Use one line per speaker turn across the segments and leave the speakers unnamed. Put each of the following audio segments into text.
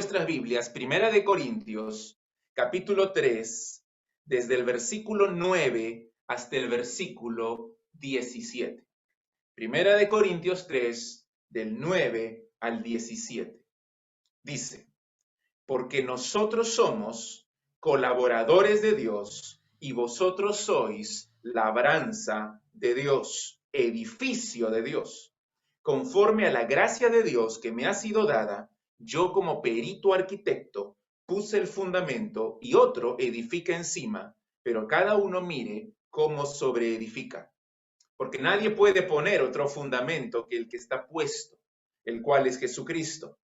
vuestras Biblias, Primera de Corintios, capítulo 3, desde el versículo 9 hasta el versículo 17. Primera de Corintios 3, del 9 al 17. Dice: porque nosotros somos colaboradores de Dios y vosotros sois labranza de Dios, edificio de Dios. Conforme a la gracia de Dios que me ha sido dada, yo como perito arquitecto puse el fundamento y otro edifica encima, pero cada uno mire cómo sobreedifica. Porque nadie puede poner otro fundamento que el que está puesto, el cual es Jesucristo.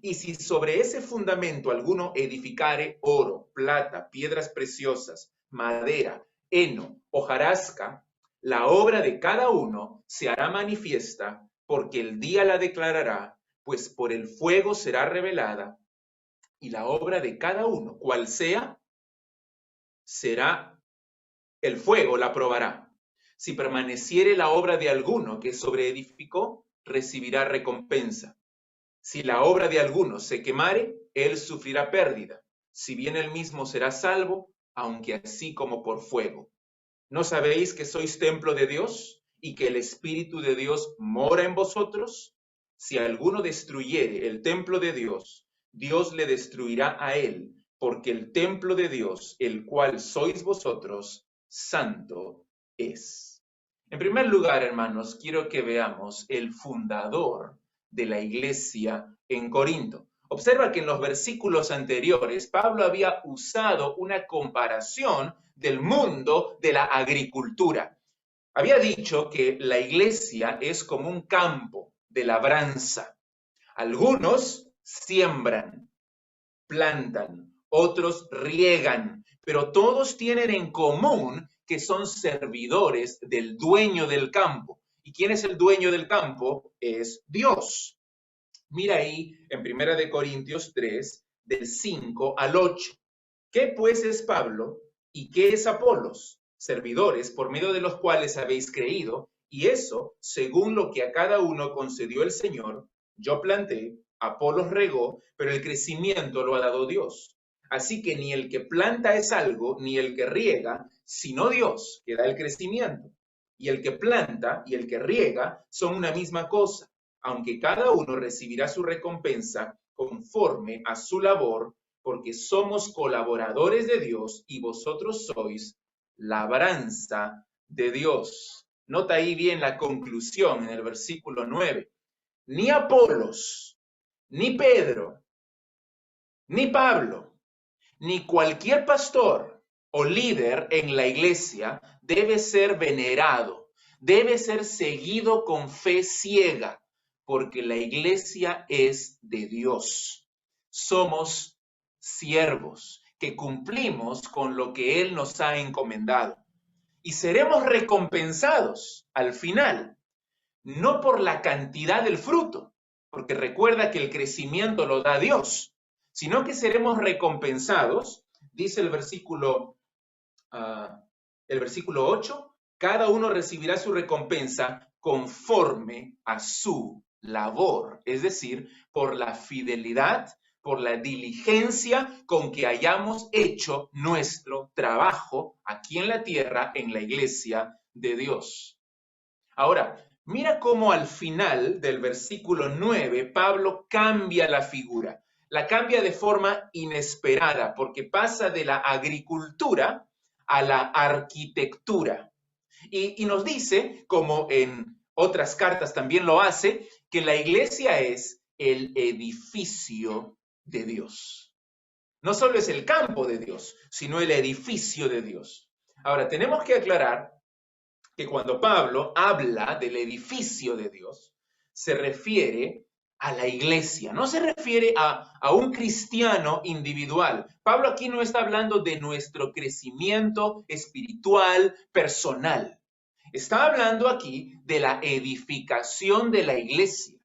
Y si sobre ese fundamento alguno edificare oro, plata, piedras preciosas, madera, heno, hojarasca, la obra de cada uno se hará manifiesta, porque el día la declarará, pues por el fuego será revelada, y la obra de cada uno, cual sea, será el fuego la probará. Si permaneciere la obra de alguno que sobreedificó, recibirá recompensa. Si la obra de alguno se quemare, él sufrirá pérdida, si bien él mismo será salvo, aunque así como por fuego. ¿No sabéis que sois templo de Dios y que el Espíritu de Dios mora en vosotros? Si alguno destruyere el templo de Dios, Dios le destruirá a él, porque el templo de Dios, el cual sois vosotros, santo es. En primer lugar, hermanos, quiero que veamos el fundador de la iglesia en Corinto. Observa que en los versículos anteriores Pablo había usado una comparación del mundo de la agricultura. Había dicho que la iglesia es como un campo de labranza. Algunos siembran, plantan, otros riegan, pero todos tienen en común que son servidores del dueño del campo. ¿Y quién es el dueño del campo? Es Dios. Mira ahí en 1 de Corintios 3, del 5 al 8. ¿Qué pues es Pablo y qué es Apolos? Servidores por medio de los cuales habéis creído, y eso según lo que a cada uno concedió el Señor. Yo planté, Apolos regó, pero el crecimiento lo ha dado Dios. Así que ni el que planta es algo, ni el que riega, sino Dios que da el crecimiento. Y el que planta y el que riega son una misma cosa, aunque cada uno recibirá su recompensa conforme a su labor, porque somos colaboradores de Dios y vosotros sois labranza de Dios. Nota ahí bien la conclusión en el versículo 9. Ni Apolos, ni Pedro, ni Pablo, ni cualquier pastor o líder en la iglesia debe ser venerado, debe ser seguido con fe ciega, porque la iglesia es de Dios. Somos siervos que cumplimos con lo que Él nos ha encomendado y seremos recompensados al final, no por la cantidad del fruto, porque recuerda que el crecimiento lo da Dios, sino que seremos recompensados, dice el versículo 8, cada uno recibirá su recompensa conforme a su labor, es decir, por la fidelidad, por la diligencia con que hayamos hecho nuestro trabajo aquí en la tierra, en la iglesia de Dios. Ahora, mira cómo al final del versículo 9, Pablo cambia la figura. La cambia de forma inesperada, porque pasa de la agricultura a la arquitectura. Y nos dice, como en otras cartas también lo hace, que la iglesia es el edificio de Dios. No solo es el campo de Dios, sino el edificio de Dios. Ahora, tenemos que aclarar que cuando Pablo habla del edificio de Dios, se refiere a la iglesia, no se refiere a un cristiano individual. Pablo aquí no está hablando de nuestro crecimiento espiritual, personal. Está hablando aquí de la edificación de la iglesia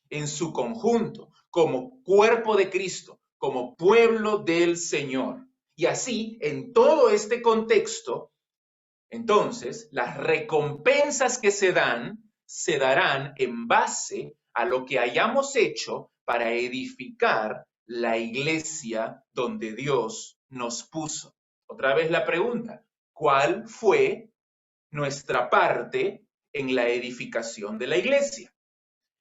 en su conjunto, como cuerpo de Cristo, como pueblo del Señor. Y así, en todo este contexto, entonces, las recompensas que se darán en base a lo que hayamos hecho para edificar la iglesia donde Dios nos puso. Otra vez la pregunta, ¿cuál fue nuestra parte en la edificación de la iglesia?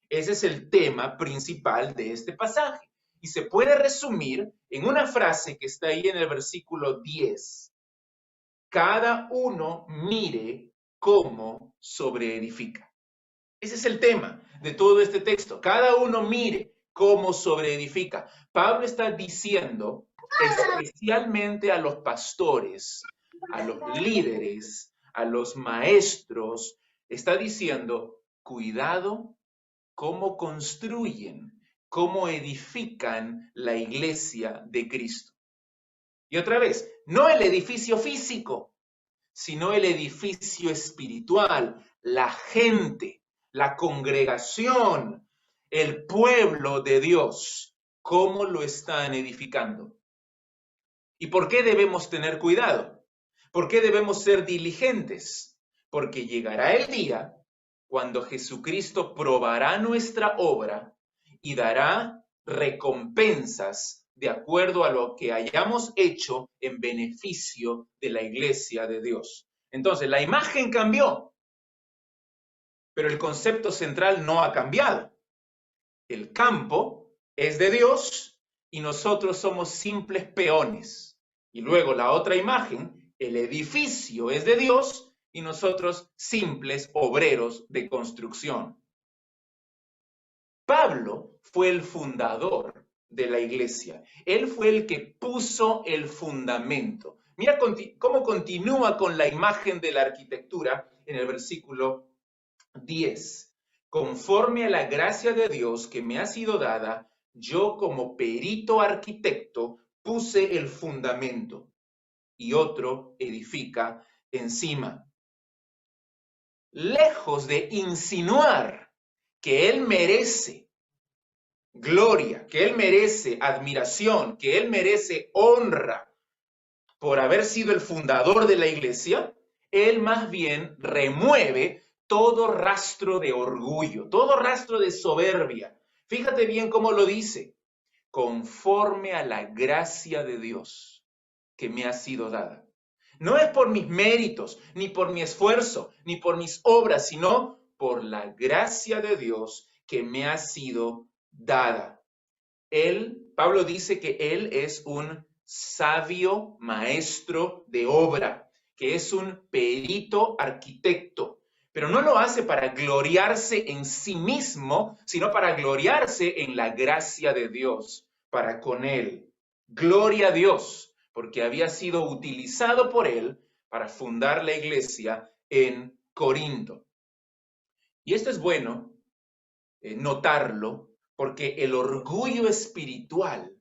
Ese es el tema principal de este pasaje. Y se puede resumir en una frase que está ahí en el versículo 10. Cada uno mire cómo sobreedifica. Ese es el tema de todo este texto. Cada uno mire cómo sobreedifica. Pablo está diciendo especialmente a los pastores, a los líderes, a los maestros, está diciendo, cuidado cómo construyen, cómo edifican la iglesia de Cristo. Y otra vez, no el edificio físico, sino el edificio espiritual, la gente, la congregación, el pueblo de Dios, cómo lo están edificando. ¿Y por qué debemos tener cuidado? ¿Por qué debemos ser diligentes? Porque llegará el día cuando Jesucristo probará nuestra obra y dará recompensas de acuerdo a lo que hayamos hecho en beneficio de la iglesia de Dios. Entonces, la imagen cambió, pero el concepto central no ha cambiado. El campo es de Dios y nosotros somos simples peones. Y luego la otra imagen, el edificio es de Dios y nosotros simples obreros de construcción. Pablo fue el fundador de la iglesia. Él fue el que puso el fundamento. Mira cómo continúa con la imagen de la arquitectura en el versículo 10. Conforme a la gracia de Dios que me ha sido dada, yo como perito arquitecto puse el fundamento y otro edifica encima. Lejos de insinuar que él merece gloria, que él merece admiración, que él merece honra por haber sido el fundador de la iglesia, él más bien remueve todo rastro de orgullo, todo rastro de soberbia. Fíjate bien cómo lo dice, conforme a la gracia de Dios que me ha sido dada. No es por mis méritos, ni por mi esfuerzo, ni por mis obras, sino por la gracia de Dios que me ha sido dada. Pablo dice que él es un sabio maestro de obra, que es un perito arquitecto, pero no lo hace para gloriarse en sí mismo, sino para gloriarse en la gracia de Dios para con él. Gloria a Dios, porque había sido utilizado por él para fundar la iglesia en Corinto. Y esto es bueno notarlo, porque el orgullo espiritual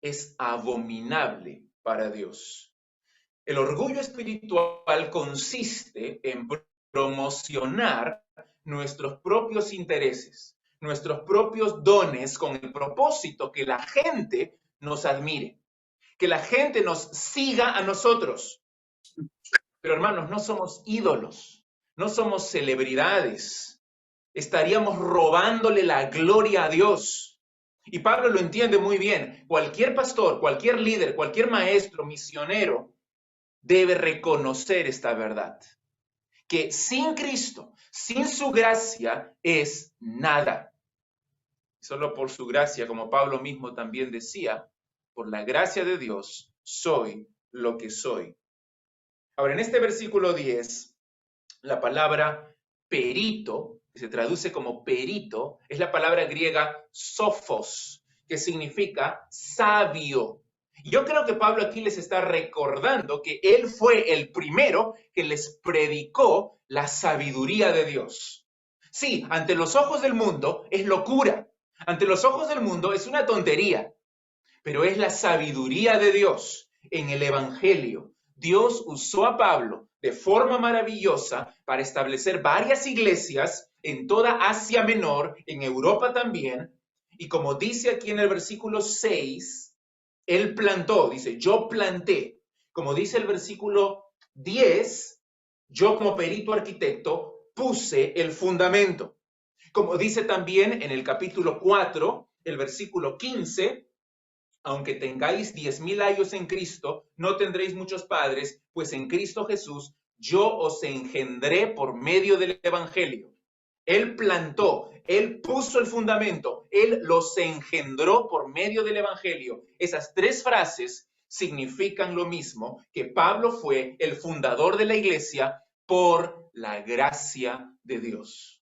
es abominable para Dios. El orgullo espiritual consiste en promocionar nuestros propios intereses, nuestros propios dones con el propósito que la gente nos admire, que la gente nos siga a nosotros. Pero hermanos, no somos ídolos, no somos celebridades. Estaríamos robándole la gloria a Dios. Y Pablo lo entiende muy bien. Cualquier pastor, cualquier líder, cualquier maestro, misionero, debe reconocer esta verdad. Que sin Cristo, sin su gracia, es nada. Solo por su gracia, como Pablo mismo también decía, por la gracia de Dios, soy lo que soy. Ahora, en este versículo 10, la palabra perito, que se traduce como perito, es la palabra griega sophos, que significa sabio. Yo creo que Pablo aquí les está recordando que él fue el primero que les predicó la sabiduría de Dios. Sí, ante los ojos del mundo es locura, ante los ojos del mundo es una tontería, pero es la sabiduría de Dios en el Evangelio. Dios usó a Pablo de forma maravillosa para establecer varias iglesias en toda Asia Menor, en Europa también, y como dice aquí en el versículo 6, él plantó, dice, yo planté. Como dice el versículo 10, yo como perito arquitecto puse el fundamento. Como dice también en el capítulo 4, el versículo 15, aunque tengáis 10,000 años en Cristo, no tendréis muchos padres, pues en Cristo Jesús yo os engendré por medio del Evangelio. Él plantó, Él puso el fundamento, Él los engendró por medio del Evangelio. Esas tres frases significan lo mismo, que Pablo fue el fundador de la iglesia por la gracia de Dios.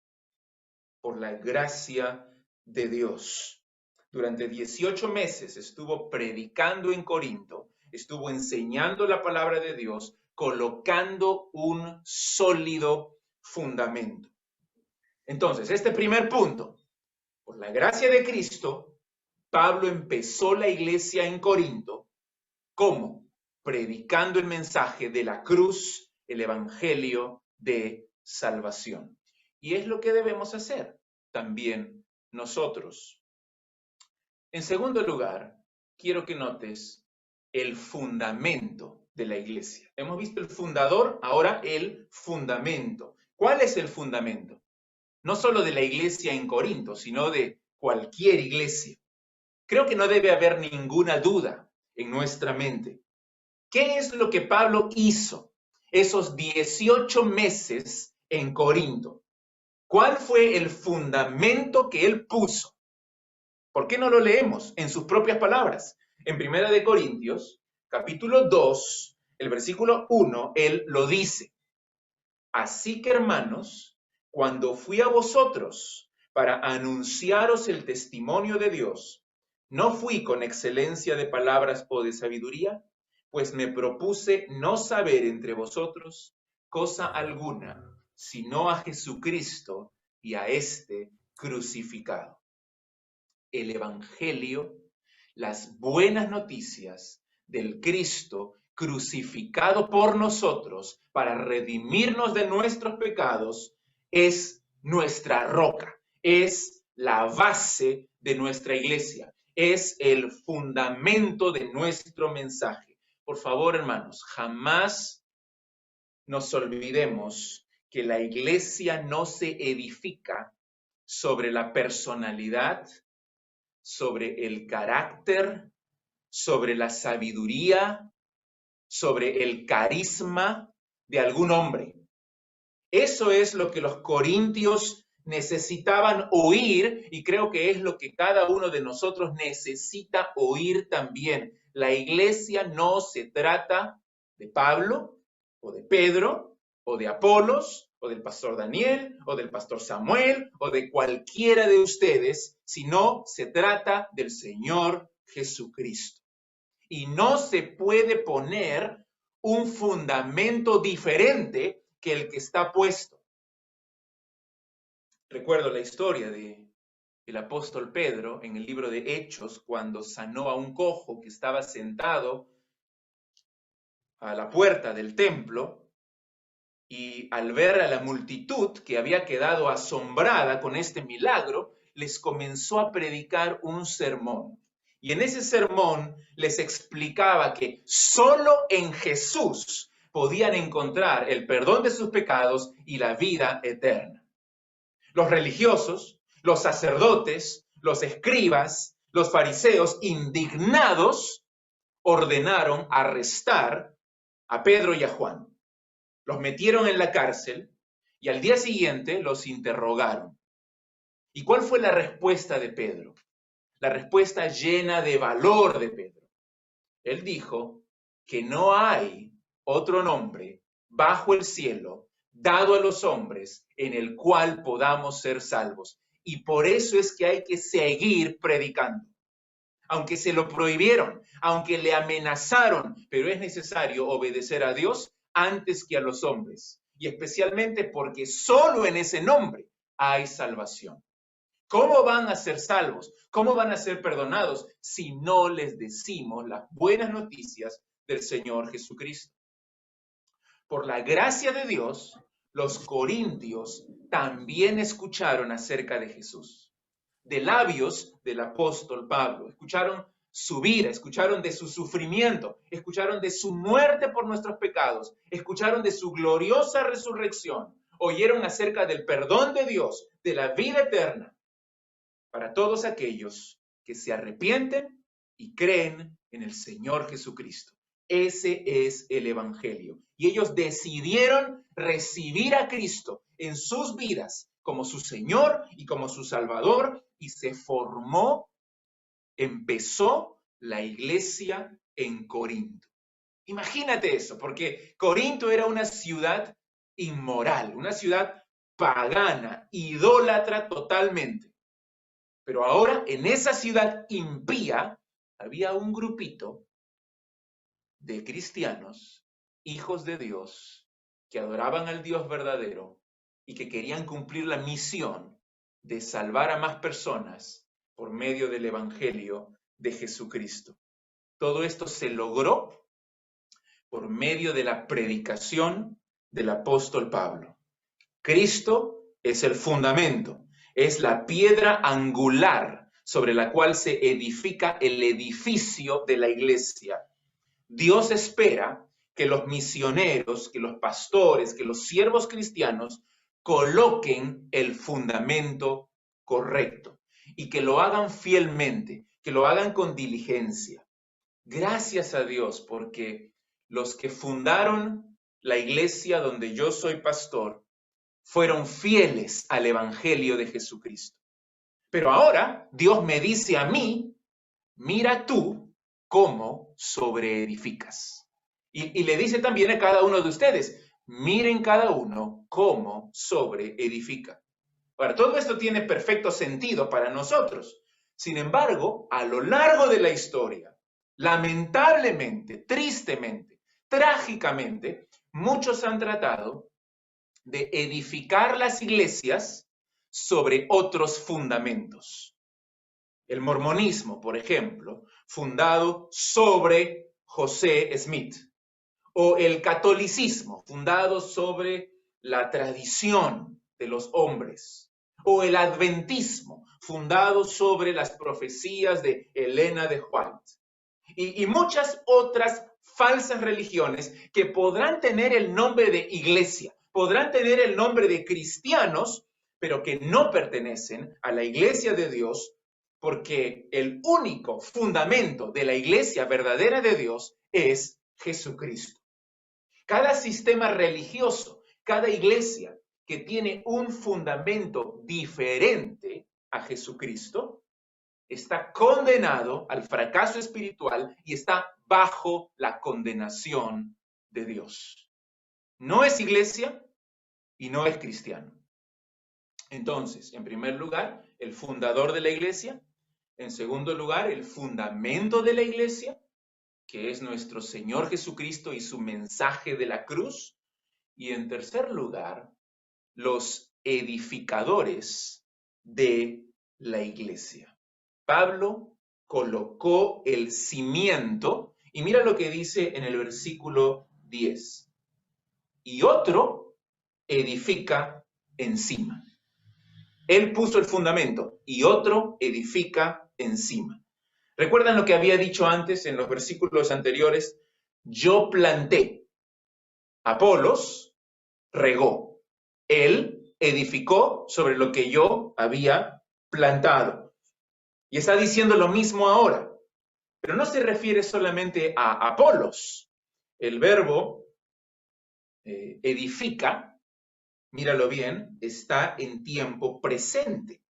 Por la gracia de Dios. Durante 18 meses estuvo predicando en Corinto, estuvo enseñando la palabra de Dios, colocando un sólido fundamento. Entonces, este primer punto, por la gracia de Cristo, Pablo empezó la iglesia en Corinto. ¿Cómo? Predicando el mensaje de la cruz, el evangelio de salvación. Y es lo que debemos hacer también nosotros. En segundo lugar, quiero que notes el fundamento de la iglesia. Hemos visto el fundador, ahora el fundamento. ¿Cuál es el fundamento? No solo de la iglesia en Corinto, sino de cualquier iglesia. Creo que no debe haber ninguna duda en nuestra mente. ¿Qué es lo que Pablo hizo esos 18 meses en Corinto? ¿Cuál fue el fundamento que él puso? ¿Por qué no lo leemos en sus propias palabras? En 1 de Corintios, capítulo 2, el versículo 1, él lo dice. Así que, hermanos, cuando fui a vosotros para anunciaros el testimonio de Dios, no fui con excelencia de palabras o de sabiduría, pues me propuse no saber entre vosotros cosa alguna, sino a Jesucristo y a este crucificado. El Evangelio, las buenas noticias del Cristo crucificado por nosotros para redimirnos de nuestros pecados, es nuestra roca, es la base de nuestra iglesia, es el fundamento de nuestro mensaje. Por favor, hermanos, jamás nos olvidemos que la iglesia no se edifica sobre la personalidad, sobre el carácter, sobre la sabiduría, sobre el carisma de algún hombre. Eso es lo que los corintios necesitaban oír y creo que es lo que cada uno de nosotros necesita oír también. La iglesia no se trata de Pablo o de Pedro o de Apolos o del pastor Daniel o del pastor Samuel o de cualquiera de ustedes, sino se trata del Señor Jesucristo. Y no se puede poner un fundamento diferente que el que está puesto. Recuerdo la historia del apóstol Pedro en el libro de Hechos, cuando sanó a un cojo que estaba sentado a la puerta del templo, y al ver a la multitud que había quedado asombrada con este milagro, les comenzó a predicar un sermón. Y en ese sermón les explicaba que solo en Jesús podían encontrar el perdón de sus pecados y la vida eterna. Los religiosos, los sacerdotes, los escribas, los fariseos, indignados, ordenaron arrestar a Pedro y a Juan. Los metieron en la cárcel y al día siguiente los interrogaron. ¿Y cuál fue la respuesta de Pedro? La respuesta llena de valor de Pedro. Él dijo que no hay otro nombre bajo el cielo dado a los hombres en el cual podamos ser salvos. Y por eso es que hay que seguir predicando. Aunque se lo prohibieron, aunque le amenazaron, pero es necesario obedecer a Dios antes que a los hombres. Y especialmente porque solo en ese nombre hay salvación. ¿Cómo van a ser salvos? ¿Cómo van a ser perdonados si no les decimos las buenas noticias del Señor Jesucristo? Por la gracia de Dios, los corintios también escucharon acerca de Jesús, de labios del apóstol Pablo. Escucharon su vida, escucharon de su sufrimiento, escucharon de su muerte por nuestros pecados, escucharon de su gloriosa resurrección, oyeron acerca del perdón de Dios, de la vida eterna, para todos aquellos que se arrepienten y creen en el Señor Jesucristo. Ese es el Evangelio. Y ellos decidieron recibir a Cristo en sus vidas como su Señor y como su Salvador, y se formó, empezó la iglesia en Corinto. Imagínate eso, porque Corinto era una ciudad inmoral, una ciudad pagana, idólatra totalmente. Pero ahora en esa ciudad impía había un grupito de cristianos, hijos de Dios, que adoraban al Dios verdadero y que querían cumplir la misión de salvar a más personas por medio del Evangelio de Jesucristo. Todo esto se logró por medio de la predicación del apóstol Pablo. Cristo es el fundamento, es la piedra angular sobre la cual se edifica el edificio de la iglesia. Dios espera que los misioneros, que los pastores, que los siervos cristianos coloquen el fundamento correcto y que lo hagan fielmente, que lo hagan con diligencia. Gracias a Dios porque los que fundaron la iglesia donde yo soy pastor fueron fieles al Evangelio de Jesucristo. Pero ahora Dios me dice a mí, mira tú cómo sobreedificas. Y le dice también a cada uno de ustedes, miren cada uno cómo sobreedifica. Ahora, todo esto tiene perfecto sentido para nosotros. Sin embargo, a lo largo de la historia, lamentablemente, tristemente, trágicamente, muchos han tratado de edificar las iglesias sobre otros fundamentos. El mormonismo, por ejemplo, fundado sobre José Smith, o el catolicismo, fundado sobre la tradición de los hombres, o el adventismo, fundado sobre las profecías de Elena de White, y muchas otras falsas religiones que podrán tener el nombre de iglesia, podrán tener el nombre de cristianos, pero que no pertenecen a la iglesia de Dios, porque el único fundamento de la iglesia verdadera de Dios es Jesucristo. Cada sistema religioso, cada iglesia que tiene un fundamento diferente a Jesucristo, está condenado al fracaso espiritual y está bajo la condenación de Dios. No es iglesia y no es cristiano. Entonces, en primer lugar, el fundador de la iglesia. En segundo lugar, el fundamento de la iglesia, que es nuestro Señor Jesucristo y su mensaje de la cruz. Y en tercer lugar, los edificadores de la iglesia. Pablo colocó el cimiento y mira lo que dice en el versículo 10. Y otro edifica encima. Él puso el fundamento y otro edifica encima. ¿Recuerdan lo que había dicho antes en los versículos anteriores? Yo planté, Apolos regó, él edificó sobre lo que yo había plantado. Y está diciendo lo mismo ahora, pero no se refiere solamente a Apolos. El verbo edifica, míralo bien, está en tiempo presente.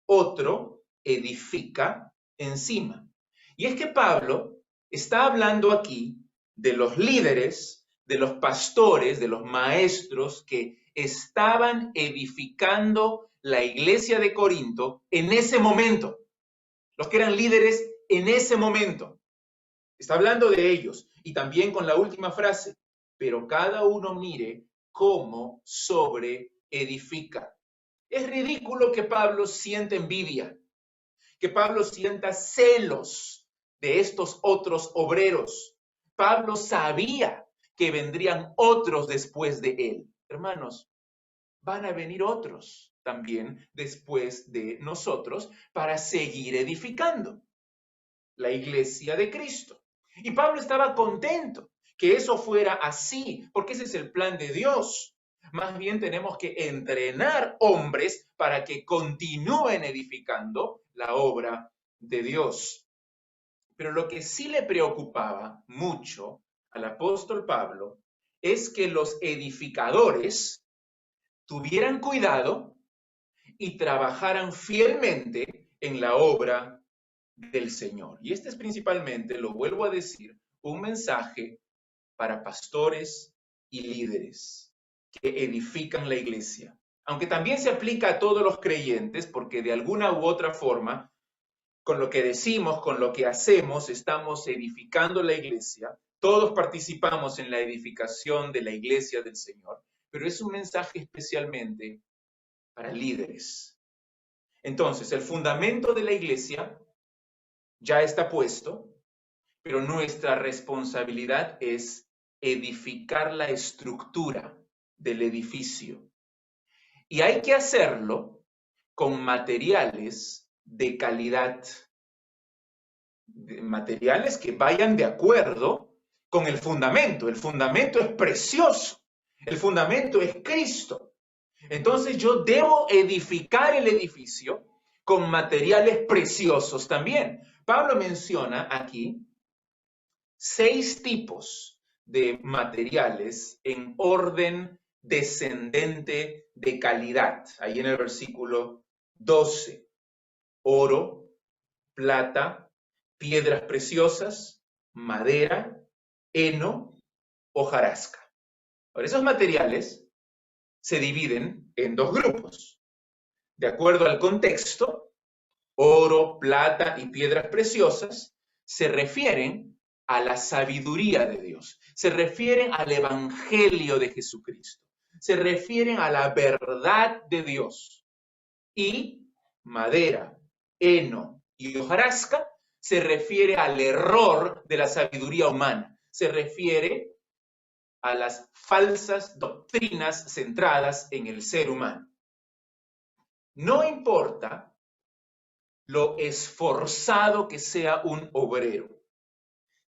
Otro edifica encima. Y es que Pablo está hablando aquí de los líderes, de los pastores, de los maestros que estaban edificando la iglesia de Corinto en ese momento. Los que eran líderes en ese momento. Está hablando de ellos. Y también con la última frase, pero cada uno mire cómo sobreedifica. Es ridículo que Pablo sienta envidia, que Pablo sienta celos de estos otros obreros. Pablo sabía que vendrían otros después de él. Hermanos, van a venir otros también después de nosotros para seguir edificando la iglesia de Cristo. Y Pablo estaba contento que eso fuera así, porque ese es el plan de Dios. Más bien tenemos que entrenar hombres para que continúen edificando la obra de Dios. Pero lo que sí le preocupaba mucho al apóstol Pablo es que los edificadores tuvieran cuidado y trabajaran fielmente en la obra del Señor. Y este es principalmente, lo vuelvo a decir, un mensaje para pastores y líderes que edifican la iglesia. Aunque también se aplica a todos los creyentes, porque de alguna u otra forma, con lo que decimos, con lo que hacemos, estamos edificando la iglesia. Todos participamos en la edificación de la iglesia del Señor, pero es un mensaje especialmente para líderes. Entonces, el fundamento de la iglesia ya está puesto, pero nuestra responsabilidad es edificar la estructura del edificio. Y hay que hacerlo con materiales de calidad, materiales que vayan de acuerdo con el fundamento. El fundamento es precioso, el fundamento es Cristo. Entonces yo debo edificar el edificio con materiales preciosos también. Pablo menciona aquí 6 tipos de materiales en orden descendente de calidad. Ahí en el versículo 12. Oro, plata, piedras preciosas, madera, heno, hojarasca. Ahora, esos materiales se dividen en 2 grupos. De acuerdo al contexto, oro, plata y piedras preciosas se refieren a la sabiduría de Dios, se refieren al evangelio de Jesucristo, se refieren a la verdad de Dios. Y madera, heno y hojarasca se refiere al error de la sabiduría humana, se refiere a las falsas doctrinas centradas en el ser humano. No importa lo esforzado que sea un obrero,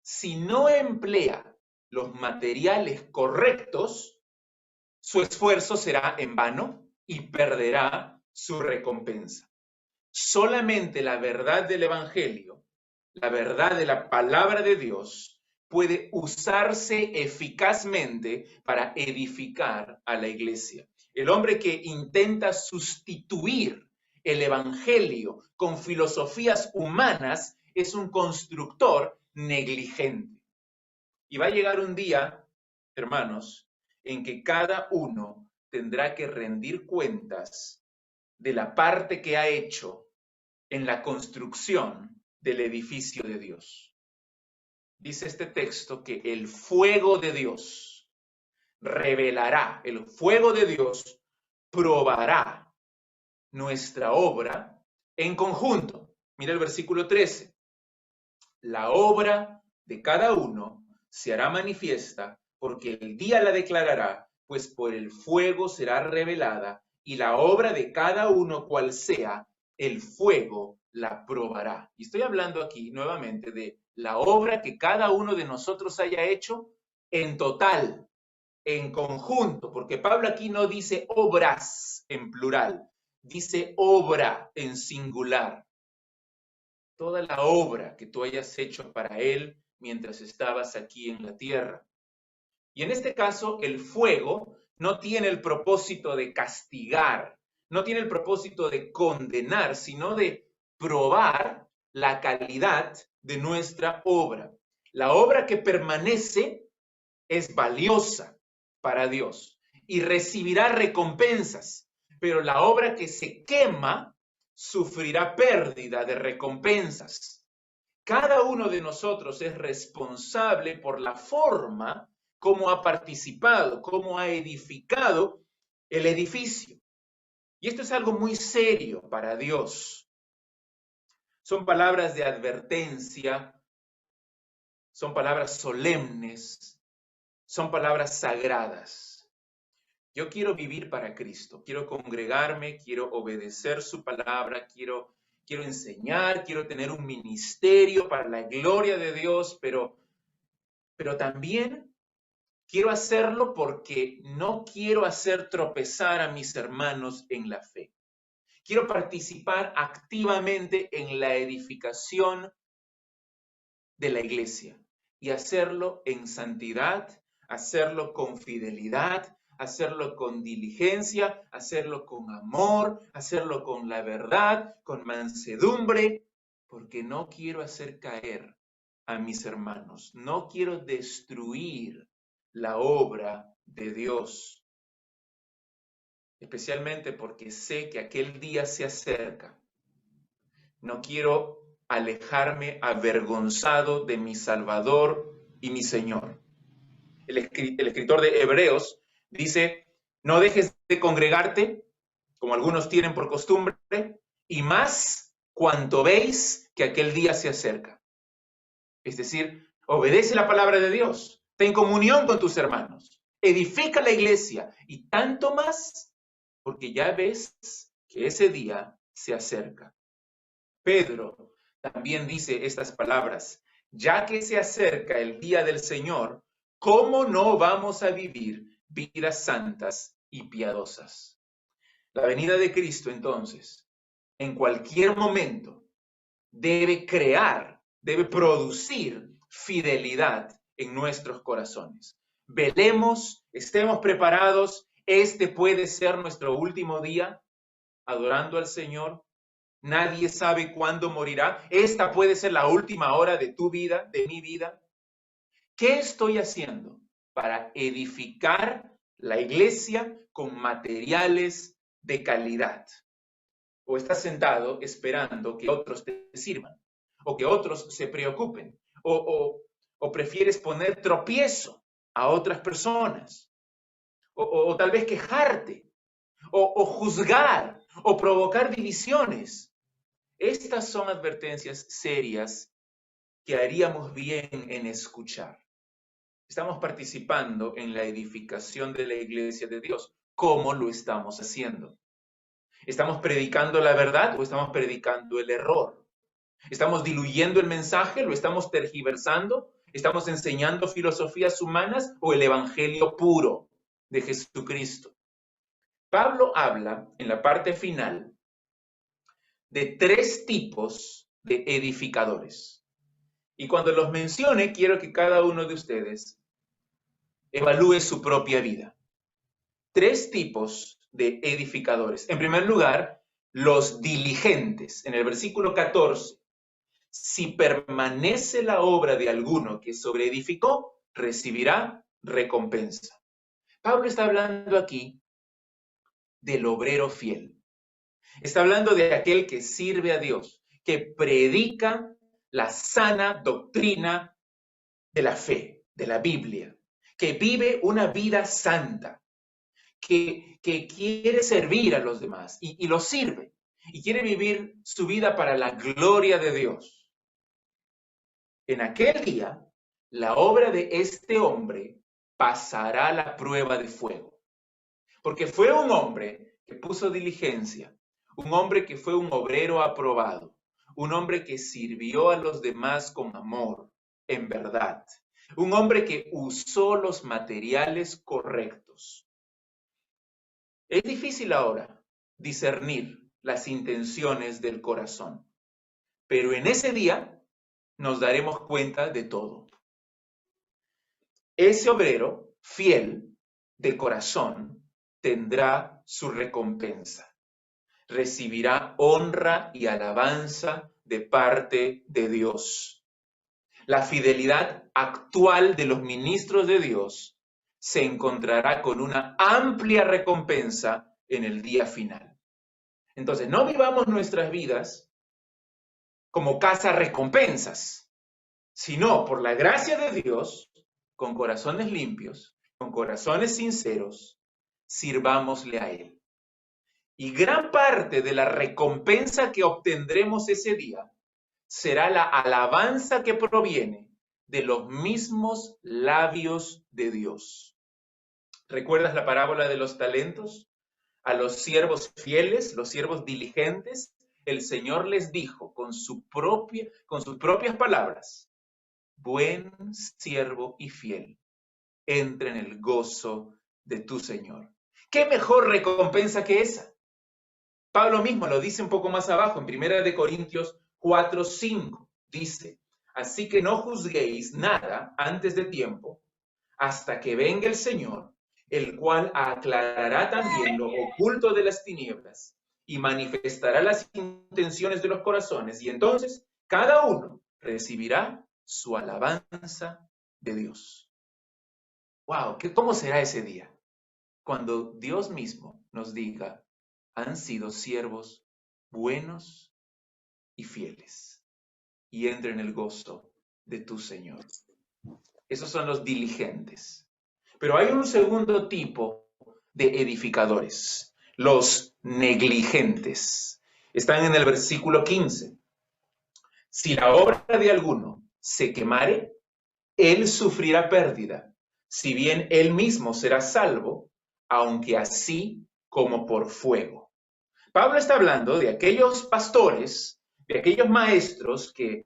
si no emplea los materiales correctos, su esfuerzo será en vano y perderá su recompensa. Solamente la verdad del Evangelio, la verdad de la palabra de Dios, puede usarse eficazmente para edificar a la iglesia. El hombre que intenta sustituir el Evangelio con filosofías humanas es un constructor negligente. Y va a llegar un día, hermanos, en que cada uno tendrá que rendir cuentas de la parte que ha hecho en la construcción del edificio de Dios. Dice este texto que el fuego de Dios revelará, el fuego de Dios probará nuestra obra en conjunto. Mira el versículo 13. La obra de cada uno se hará manifiesta porque el día la declarará, pues por el fuego será revelada y la obra de cada uno cual sea, el fuego la probará. Y estoy hablando aquí nuevamente de la obra que cada uno de nosotros haya hecho en total, en conjunto, porque Pablo aquí no dice obras en plural, dice obra en singular. Toda la obra que tú hayas hecho para Él mientras estabas aquí en la tierra. Y en este caso, el fuego no tiene el propósito de castigar, no tiene el propósito de condenar, sino de probar la calidad de nuestra obra. La obra que permanece es valiosa para Dios y recibirá recompensas, pero la obra que se quema sufrirá pérdida de recompensas. Cada uno de nosotros es responsable por la forma como ha participado, cómo ha edificado el edificio. Y esto es algo muy serio para Dios. Son palabras de advertencia, son palabras solemnes, son palabras sagradas. Yo quiero vivir para Cristo, quiero congregarme, quiero obedecer su palabra, quiero enseñar, quiero tener un ministerio para la gloria de Dios, pero también quiero hacerlo porque no quiero hacer tropezar a mis hermanos en la fe. Quiero participar activamente en la edificación de la iglesia y hacerlo en santidad, hacerlo con fidelidad, hacerlo con diligencia, hacerlo con amor, hacerlo con la verdad, con mansedumbre, porque no quiero hacer caer a mis hermanos, no quiero destruir la obra de Dios, especialmente porque sé que aquel día se acerca. No quiero alejarme avergonzado de mi Salvador y mi Señor. El escritor de Hebreos dice, no dejes de congregarte, como algunos tienen por costumbre, y más cuanto veis que aquel día se acerca. Es decir, obedece la palabra de Dios, ten comunión con tus hermanos, edifica la iglesia y tanto más, porque ya ves que ese día se acerca. Pedro también dice estas palabras, ya que se acerca el día del Señor, ¿cómo no vamos a vivir vidas santas y piadosas? La venida de Cristo, entonces, en cualquier momento, debe crear, debe producir fidelidad en nuestros corazones. Velemos, estemos preparados. Este puede ser nuestro último día adorando al Señor. Nadie sabe cuándo morirá. Esta puede ser la última hora de tu vida, de mi vida. ¿Qué estoy haciendo para edificar la iglesia con materiales de calidad? ¿O estás sentado esperando que otros te sirvan? ¿O que otros se preocupen? ¿O prefieres poner tropiezo a otras personas? ¿O tal vez quejarte? ¿O juzgar? ¿O provocar divisiones? Estas son advertencias serias que haríamos bien en escuchar. Estamos participando en la edificación de la iglesia de Dios. ¿Cómo lo estamos haciendo? ¿Estamos predicando la verdad o estamos predicando el error? ¿Estamos diluyendo el mensaje? ¿Lo estamos tergiversando? ¿Estamos enseñando filosofías humanas o el evangelio puro de Jesucristo? Pablo habla en la parte final de 3 tipos de edificadores. Y cuando los mencione, quiero que cada uno de ustedes evalúe su propia vida. 3 tipos de edificadores. En primer lugar, los diligentes. En el versículo 14, si permanece la obra de alguno que sobreedificó, recibirá recompensa. Pablo está hablando aquí del obrero fiel. Está hablando de aquel que sirve a Dios, que predica la sana doctrina de la fe, de la Biblia, que vive una vida santa, que quiere servir a los demás y los sirve, y quiere vivir su vida para la gloria de Dios. En aquel día, la obra de este hombre pasará la prueba de fuego, porque fue un hombre que puso diligencia, un hombre que fue un obrero aprobado, un hombre que sirvió a los demás con amor, en verdad, un hombre que usó los materiales correctos. Es difícil ahora discernir las intenciones del corazón, pero en ese día nos daremos cuenta de todo. Ese obrero fiel de corazón tendrá su recompensa. Recibirá honra y alabanza de parte de Dios. La fidelidad actual de los ministros de Dios se encontrará con una amplia recompensa en el día final. Entonces, no vivamos nuestras vidas como cazarrecompensas, sino por la gracia de Dios, con corazones limpios, con corazones sinceros, sirvámosle a Él. Y gran parte de la recompensa que obtendremos ese día será la alabanza que proviene de los mismos labios de Dios. ¿Recuerdas la parábola de los talentos? A los siervos fieles, los siervos diligentes, el Señor les dijo con sus propias palabras, buen siervo y fiel, entra en el gozo de tu Señor. ¿Qué mejor recompensa que esa? Pablo mismo lo dice un poco más abajo, en 1 Corintios 4:5. Dice, Así que no juzguéis nada antes de tiempo, hasta que venga el Señor, el cual aclarará también lo oculto de las tinieblas y manifestará las intenciones de los corazones, y entonces cada uno recibirá su alabanza de Dios. ¡Wow! ¿Cómo será ese día? Cuando Dios mismo nos diga, han sido siervos buenos y fieles, y entren en el gozo de tu Señor. Esos son los diligentes. Pero hay un segundo tipo de edificadores, los negligentes. Están en el versículo 15. Si la obra de alguno se quemare, él sufrirá pérdida, si bien él mismo será salvo, aunque así como por fuego. Pablo está hablando de aquellos pastores, de aquellos maestros que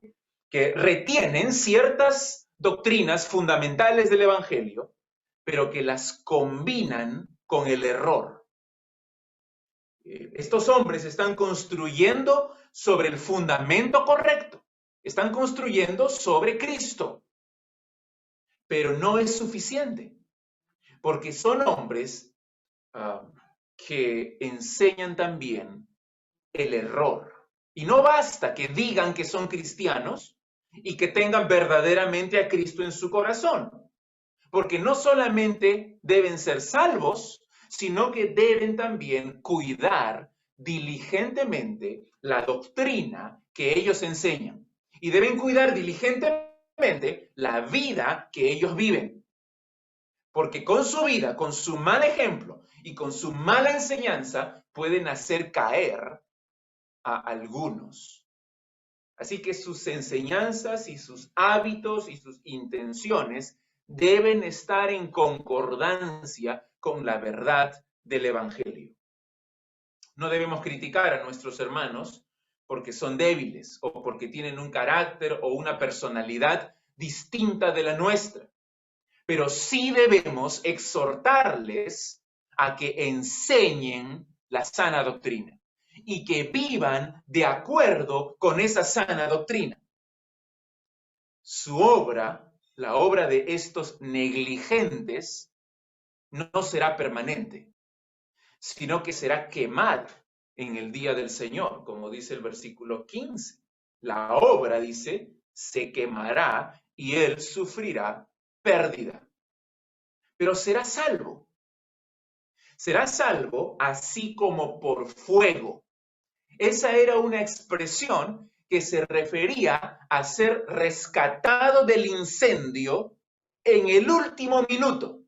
retienen ciertas doctrinas fundamentales del Evangelio, pero que las combinan con el error. Estos hombres están construyendo sobre el fundamento correcto, están construyendo sobre Cristo, pero no es suficiente, porque son hombres que enseñan también el error. Y no basta que digan que son cristianos y que tengan verdaderamente a Cristo en su corazón, porque no solamente deben ser salvos, sino que deben también cuidar diligentemente la doctrina que ellos enseñan. Y deben cuidar diligentemente la vida que ellos viven. Porque con su vida, con su mal ejemplo y con su mala enseñanza, pueden hacer caer a algunos. Así que sus enseñanzas y sus hábitos y sus intenciones deben estar en concordancia con la verdad del Evangelio. No debemos criticar a nuestros hermanos porque son débiles o porque tienen un carácter o una personalidad distinta de la nuestra, pero sí debemos exhortarles a que enseñen la sana doctrina y que vivan de acuerdo con esa sana doctrina. Su obra, la obra de estos negligentes, no será permanente, sino que será quemada en el día del Señor, como dice el versículo 15. La obra, dice, se quemará y él sufrirá pérdida. Pero será salvo. Será salvo así como por fuego. Esa era una expresión que se refería a ser rescatado del incendio en el último minuto.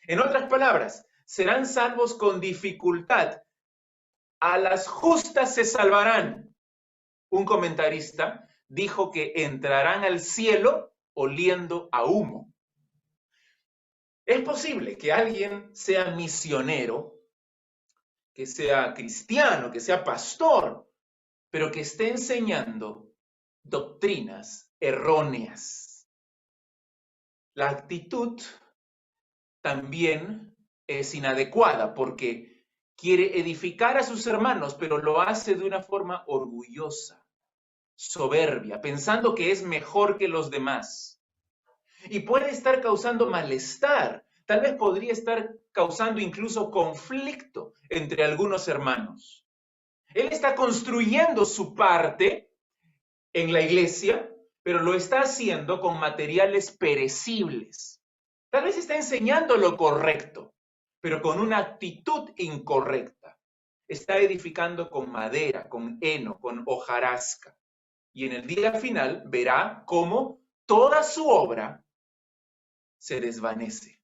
En otras palabras, serán salvos con dificultad. A las justas se salvarán. Un comentarista dijo que entrarán al cielo oliendo a humo. Es posible que alguien sea misionero, que sea cristiano, que sea pastor, pero que esté enseñando doctrinas erróneas. La actitud también es inadecuada porque quiere edificar a sus hermanos, pero lo hace de una forma orgullosa, soberbia, pensando que es mejor que los demás. Y puede estar causando malestar, tal vez podría estar causando incluso conflicto entre algunos hermanos. Él está construyendo su parte en la iglesia, pero lo está haciendo con materiales perecibles. Tal vez está enseñando lo correcto, pero con una actitud incorrecta. Está edificando con madera, con heno, con hojarasca. Y en el día final verá cómo toda su obra se desvanece,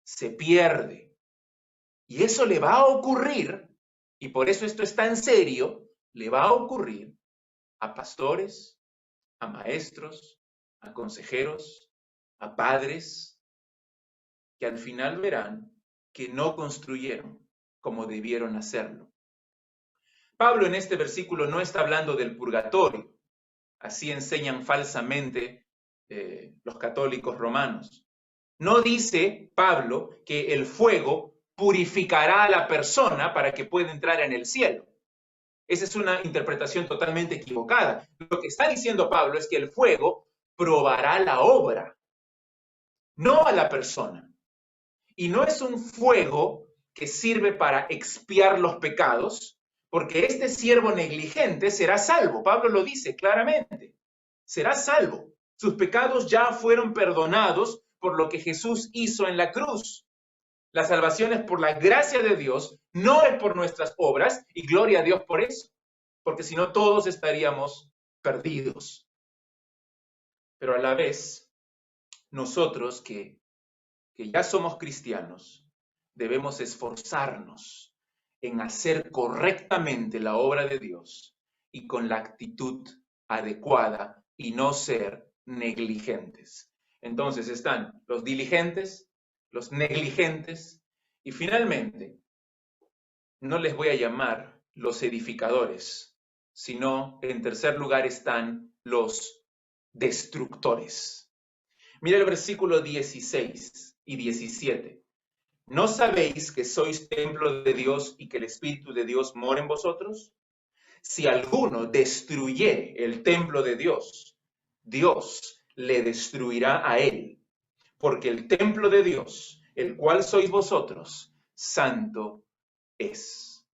se pierde. Y eso le va a ocurrir, y por eso esto es tan serio, le va a ocurrir a pastores, a maestros, a consejeros, a padres, que al final verán que no construyeron como debieron hacerlo. Pablo en este versículo no está hablando del purgatorio, así enseñan falsamente los católicos romanos. No dice Pablo que el fuego purificará a la persona para que pueda entrar en el cielo. Esa es una interpretación totalmente equivocada. Lo que está diciendo Pablo es que el fuego probará la obra, no a la persona. Y no es un fuego que sirve para expiar los pecados, porque este siervo negligente será salvo. Pablo lo dice claramente. Será salvo. Sus pecados ya fueron perdonados por lo que Jesús hizo en la cruz. La salvación es por la gracia de Dios, no es por nuestras obras, y gloria a Dios por eso, porque si no todos estaríamos perdidos. Pero a la vez, nosotros que ya somos cristianos, debemos esforzarnos en hacer correctamente la obra de Dios y con la actitud adecuada y no ser negligentes. Entonces están los diligentes, los negligentes y finalmente, no les voy a llamar los edificadores, sino en tercer lugar están los destructores. Mira el versículo 16 y 17. ¿No sabéis que sois templo de Dios y que el Espíritu de Dios mora en vosotros? Si alguno destruyere el templo de Dios, Dios le destruirá a él, porque el templo de Dios, el cual sois vosotros, santo es.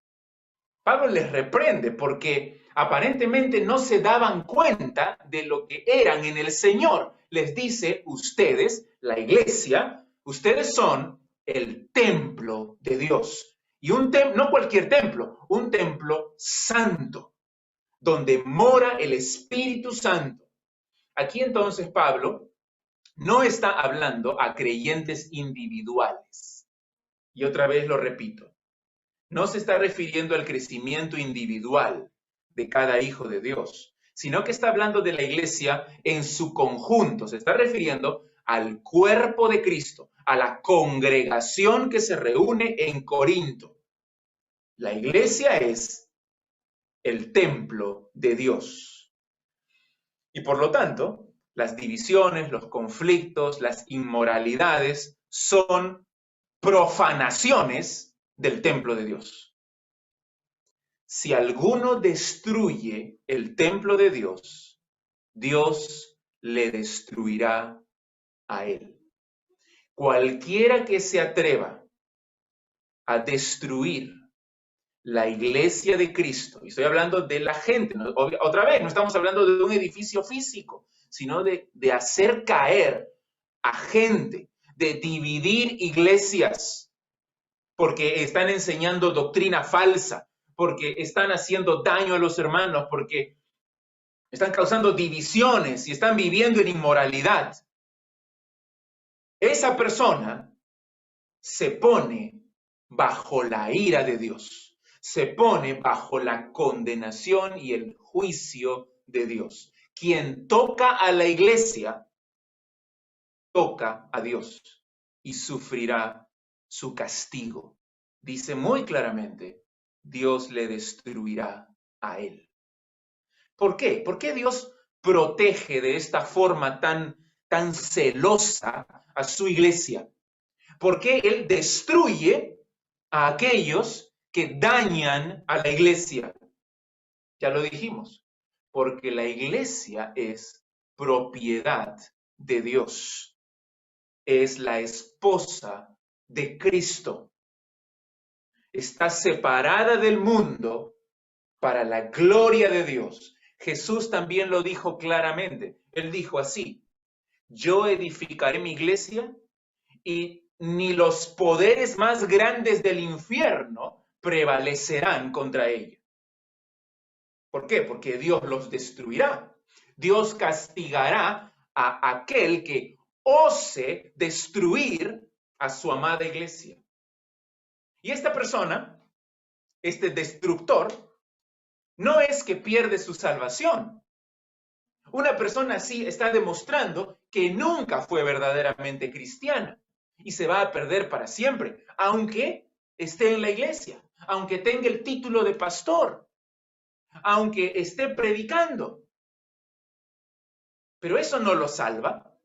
Pablo les reprende porque aparentemente no se daban cuenta de lo que eran en el Señor. Les dice, ustedes, la iglesia, ustedes son el templo de Dios. Y no cualquier templo, un templo santo, donde mora el Espíritu Santo. Aquí entonces Pablo no está hablando a creyentes individuales. Y otra vez lo repito, no se está refiriendo al crecimiento individual de cada hijo de Dios, sino que está hablando de la iglesia en su conjunto. Se está refiriendo al cuerpo de Cristo, a la congregación que se reúne en Corinto. La iglesia es el templo de Dios. Y por lo tanto, las divisiones, los conflictos, las inmoralidades son profanaciones del templo de Dios. Si alguno destruye el templo de Dios, Dios le destruirá a él. Cualquiera que se atreva a destruir la iglesia de Cristo, y estoy hablando de la gente, ¿no? Otra vez, no estamos hablando de un edificio físico, sino de hacer caer a gente, de dividir iglesias, porque están enseñando doctrina falsa, porque están haciendo daño a los hermanos, porque están causando divisiones y están viviendo en inmoralidad. Esa persona se pone bajo la ira de Dios, se pone bajo la condenación y el juicio de Dios. Quien toca a la iglesia, toca a Dios y sufrirá su castigo. Dice muy claramente, Dios le destruirá a él. ¿Por qué? ¿Por qué Dios protege de esta forma tan celosa a su iglesia? ¿Por qué Él destruye a aquellos que dañan a la iglesia? Ya lo dijimos, porque la iglesia es propiedad de Dios. Es la esposa de Cristo. Está separada del mundo para la gloria de Dios. Jesús también lo dijo claramente. Él dijo así, yo edificaré mi iglesia y ni los poderes más grandes del infierno prevalecerán contra ella. ¿Por qué? Porque Dios los destruirá. Dios castigará a aquel que ose destruir a su amada iglesia. Y esta persona, este destructor, no es que pierde su salvación. Una persona así está demostrando que nunca fue verdaderamente cristiana y se va a perder para siempre, aunque esté en la iglesia, aunque tenga el título de pastor, aunque esté predicando. Pero eso no lo salva,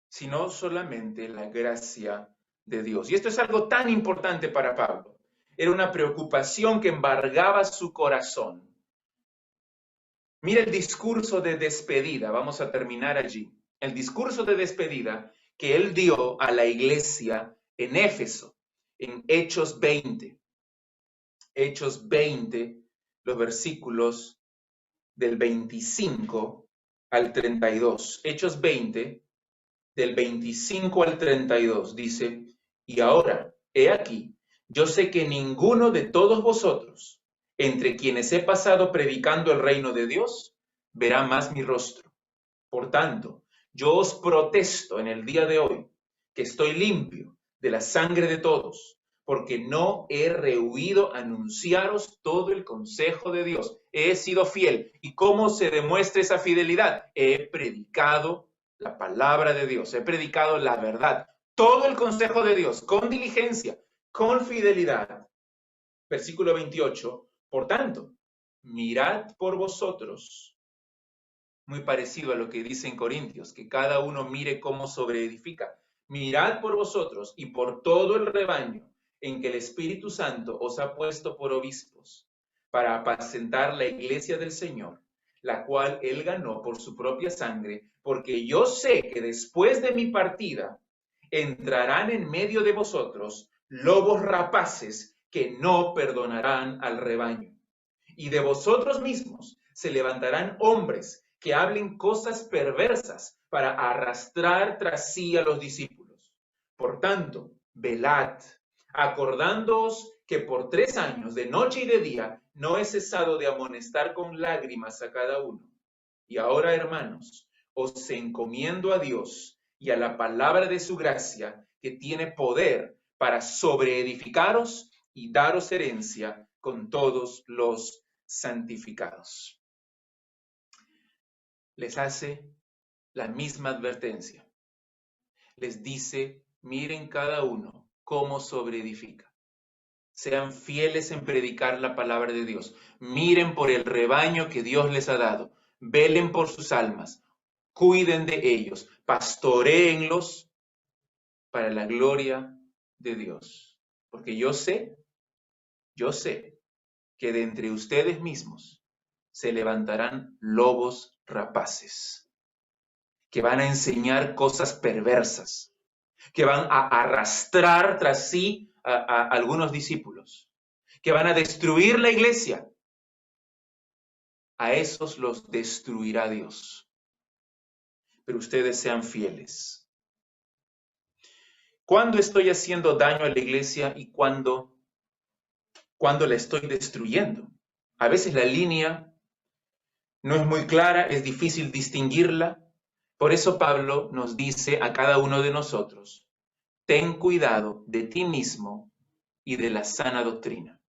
sino solamente la gracia de Dios. Y esto es algo tan importante para Pablo. era una preocupación que embargaba su corazón. Mira el discurso de despedida, vamos a terminar allí. El discurso de despedida que él dio a la iglesia en Éfeso, en Hechos 20. Hechos 20, los versículos del 25 al 32. Hechos 20, del 25 al 32, dice, y ahora, he aquí, yo sé que ninguno de todos vosotros, entre quienes he pasado predicando el reino de Dios, verá más mi rostro. Por tanto, yo os protesto en el día de hoy que estoy limpio de la sangre de todos, porque no he rehuido anunciaros todo el consejo de Dios. He sido fiel. ¿Y cómo se demuestra esa fidelidad? He predicado la palabra de Dios, he predicado la verdad, todo el consejo de Dios, con diligencia, con fidelidad. Versículo 28, por tanto, mirad por vosotros, muy parecido a lo que dice en Corintios, que cada uno mire cómo sobreedifica. Mirad por vosotros y por todo el rebaño en que el Espíritu Santo os ha puesto por obispos, para apacentar la iglesia del Señor, la cual él ganó por su propia sangre, porque yo sé que después de mi partida entrarán en medio de vosotros lobos rapaces que no perdonarán al rebaño. Y de vosotros mismos se levantarán hombres que hablen cosas perversas para arrastrar tras sí a los discípulos. Por tanto, velad, acordándoos que por 3 años, de noche y de día, no he cesado de amonestar con lágrimas a cada uno. Y ahora, hermanos, os encomiendo a Dios y a la palabra de su gracia, que tiene poder para sobreedificaros y daros herencia con todos los santificados. Les hace la misma advertencia. Les dice, miren cada uno cómo sobreedifica. Sean fieles en predicar la palabra de Dios. Miren por el rebaño que Dios les ha dado. Velen por sus almas. Cuiden de ellos. Pastoréenlos para la gloria de Dios. Porque yo sé que de entre ustedes mismos se levantarán lobos rapaces, que van a enseñar cosas perversas, que van a arrastrar tras sí a algunos discípulos, que van a destruir la iglesia. A esos los destruirá Dios. Pero ustedes sean fieles. ¿Cuándo estoy haciendo daño a la iglesia y cuándo la estoy destruyendo? A veces la línea no es muy clara, es difícil distinguirla. Por eso Pablo nos dice a cada uno de nosotros, ten cuidado de ti mismo y de la sana doctrina.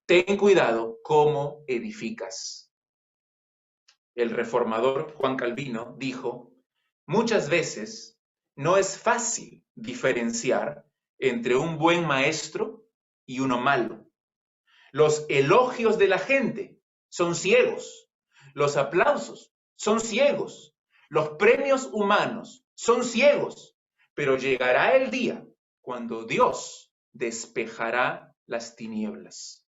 Ten cuidado cómo edificas. El reformador Juan Calvino dijo, muchas veces no es fácil diferenciar entre un buen maestro y uno malo. Los elogios de la gente son ciegos. Los aplausos son ciegos. Los premios humanos son ciegos. Pero llegará el día cuando Dios despejará las tinieblas.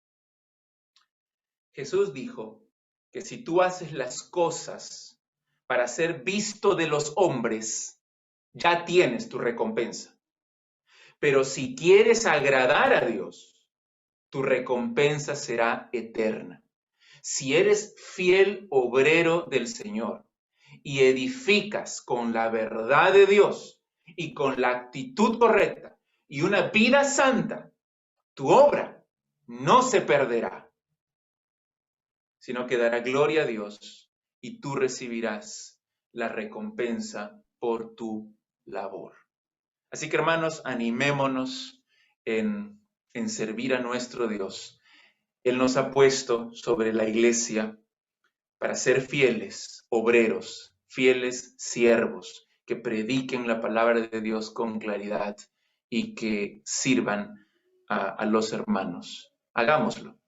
Jesús dijo que si tú haces las cosas para ser visto de los hombres, ya tienes tu recompensa. Pero si quieres agradar a Dios, tu recompensa será eterna. Si eres fiel obrero del Señor y edificas con la verdad de Dios y con la actitud correcta y una vida santa, tu obra no se perderá, sino que dará gloria a Dios y tú recibirás la recompensa por tu labor. Así que, hermanos, animémonos en servir a nuestro Dios. Él nos ha puesto sobre la iglesia para ser fieles obreros, fieles siervos, que prediquen la palabra de Dios con claridad y que sirvan a los hermanos. Hagámoslo.